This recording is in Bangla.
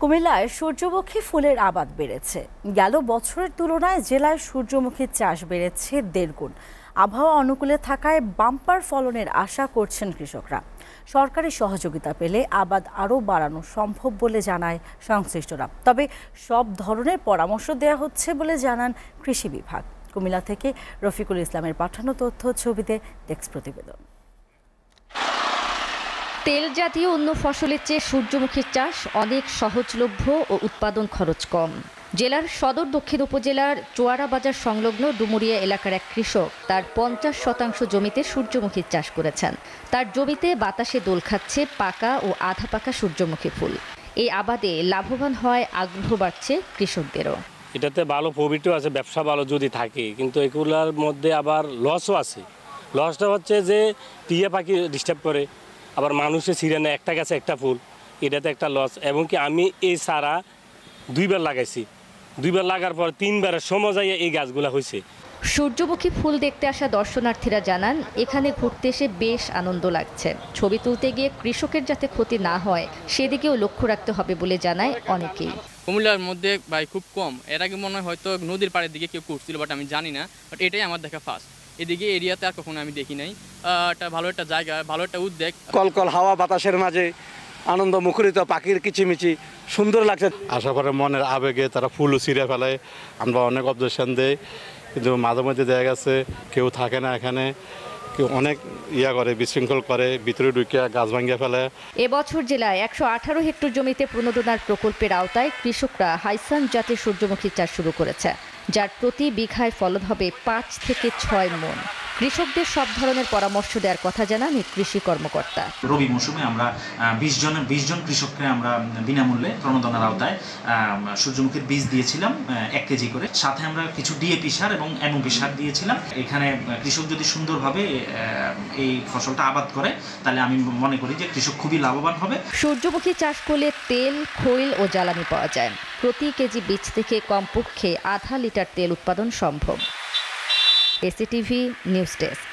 কুমিল্লায় সূর্যমুখী ফুলের আবাদ বেড়েছে। গেল বছরের তুলনায় জেলায় সূর্যমুখী চাষ বেড়েছে 1.5 গুণ। আবহাওয়া অনুকূলে থাকায় বাম্পার ফলনের আশা করছেন কৃষকরা। সরকারি সহযোগিতা পেলে আবাদ আরও বাড়ানো সম্ভব বলে জানায় সংশ্লিষ্টরা। তবে সব ধরনের পরামর্শ দেওয়া হচ্ছে বলে জানান কৃষি বিভাগ। কুমিল্লা থেকে রফিকুল ইসলামের পাঠানো তথ্য ছবিতে ডেস্ক প্রতিবেদন। তেল জাতীয় অন্য ফসলের চেয়ে সূর্যমুখীর চাষ অনেক সহজলভ্য ও উৎপাদন খরচ কম। জেলার সদর দক্ষিণ উপজেলার চোয়ারা বাজার সংলগ্ন ডুমুরিয়া এলাকার এক কৃষক তার 50% জমিতে সূর্যমুখীর চাষ করেছেন। তার জমিতে বাতাসে দোল খাচ্ছে পাকা ও আধা পাকা সূর্যমুখী ফুল। এই আবাদে লাভবান হয় আগ্রহ বাড়ছে কৃষকদেরও। এটাতে ভালো প্রফিটও আছে, ব্যবসা ভালো যদি থাকে, কিন্তু এগুলার মধ্যে আবার লসও আছে। লসটা হচ্ছে যে টিয়া পাখি ডিস্টার্ব করে, আবার মানুষের ছিঁড়ে একটা গাছে একটা ফুল, এটাতে একটা লস। এবং কি আমি এই চারা 2বার লাগাইছি, 2বার লাগার পর 3বারের সময় যাইয়া এই গাছগুলা হয়েছে। সূর্যমুখী ফুল দেখতে আসা দর্শনার্থীরা জানান এখানে ঘুরতে এসে বেশ আনন্দ লাগছে। ছবি তুলতে গিয়ে কৃষকের যাতে ক্ষতি না হয় সেদিকেও লক্ষ্য রাখতে হবে বলে জানায় অনেকেই। কুমিল্লার মধ্যে ভাই খুব কম, এর আগে মনে হয় হয়তো নদীর পাড়ের দিকে কেউ করছিল, বাট আমি জানি না। বাট এটাই আমার দেখা ফার্স্ট। এদিকে এরিয়াতে আর কখনো আমি দেখি নাই। এটা ভালো একটা জায়গা, ভালো একটা উদ্যোগ। কলকল হাওয়া বাতাসের মাঝে আনন্দ মুখরিত, পাখির কিচিমিচি সুন্দর লাগছে। আশা করে মনের আবেগে তারা ফুলও ছিঁড়ে ফেলে, আমরা অনেক অবজেকশন দেই, কিন্তু মাঝে মধ্যে দেখা গেছে কেউ থাকে না এখানে, কেউ অনেক করে বিশৃঙ্খল করে, ভিতরে ঢুকিয়া গাছ ভাঙিয়ে ফেলে। এবছর জেলায় 118 হেক্টর জমিতে প্রণোদনার প্রকল্পের আওতায় কৃষকরা হাইসান জাতের সূর্যমুখী চাষ শুরু করেছে, যার প্রতি বিঘায় ফলন হবে 5 থেকে 6 মণ। কৃষকদের সব ধরনের পরামর্শ দেওয়ার কথা জানান কৃষি কর্মকর্তা। রবি মৌসুমে আমরা 20 জন কৃষককে আমরা বিনামূল্যে প্রণোদনার আওতায় সূর্যমুখীর বীজ দিয়েছিলাম 1 কেজি করে। সাথে আমরা কিছু ডিএপি সার এবং এমওপি সার দিয়েছিলাম। এখানে কৃষক যদি সুন্দরভাবে এই ফসলটা আবাদ করে তাহলে আমি মনে করি যে কৃষক খুবই লাভবান হবে। সূর্যমুখী চাষ করলে তেল, খৈল ও জ্বালানি পাওয়া যায়। প্রতি কেজি বীজ থেকে কমপক্ষে আধা লিটার তেল উৎপাদন সম্ভব। এসিটিভি নিউজ ডেস্ক।